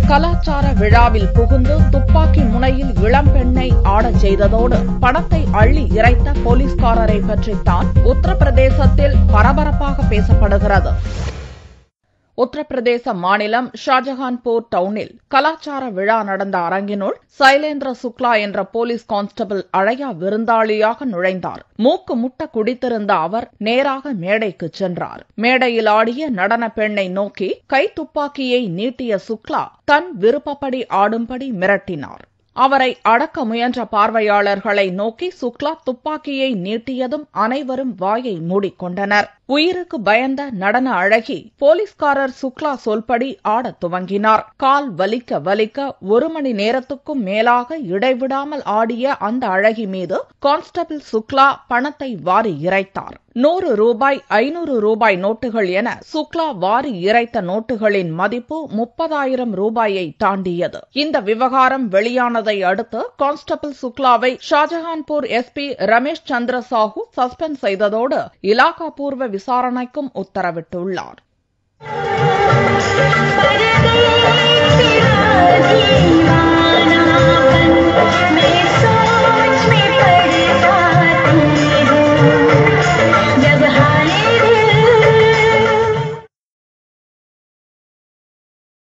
கலாச்சார விழாவில் புகுந்து துப்பாக்கி முனையில் இளம்பெண்ணை ஆடச் செய்ததோடு பணத்தை அள்ளி இறைத்த போலீஸ்காரரை பற்றித்தான் உத்தரப்பிரதேசத்தில் பரபரப்பாக பேசப்படுகிறது. உத்தரப்பிரதேச மாநிலம் ஷாஜஹான்பூர் டவுனில் கலாச்சார விழா நடந்த அரங்கினுள் சைலேந்திர சுக்லா என்ற போலீஸ் கான்ஸ்டபிள் அழையா விருந்தாளியாக நுழைந்தார். மூக்கு முட்ட குடித்திருந்த அவர் நேராக மேடைக்கு சென்றார். மேடையில் ஆடிய நடன பெண்ணை நோக்கி கை துப்பாக்கியை நீட்டிய சுக்லா தன் விருப்பப்படி ஆடும்படி மிரட்டினார். அவரை அடக்க முயன்ற பார்வையாளர்களை நோக்கி சுக்லா துப்பாக்கியை நீட்டியதும் அனைவரும் வாயை மூடிக்கொண்டனர். உயிருக்கு பயந்த நடன அழகி போலீஸ்காரர் சுக்லா சொல்படி ஆடத் துவங்கினார். கால் வலிக்க வலிக்க 1 மணி நேரத்துக்கும் மேலாக இடைவிடாமல் ஆடிய அந்த அழகி மீது கான்ஸ்டபிள் சுக்லா பணத்தை வாரி இறைத்தார். 100 ரூபாய், 500 ரூபாய் நோட்டுகள் என சுக்லா வாரி இறைத்த நோட்டுகளின் மதிப்பு 30,000 ரூபாயை தாண்டியது. இந்த விவகாரம் வெளியானதை அடுத்து கான்ஸ்டபிள் சுக்லாவை ஷாஜஹான்பூர் எஸ்பி ரமேஷ் சந்திர சாஹூ சஸ்பெண்ட் செய்ததோடு இலாகா பூர்வ விசாரணைக்கும் உத்தரவிட்டுள்ளார்.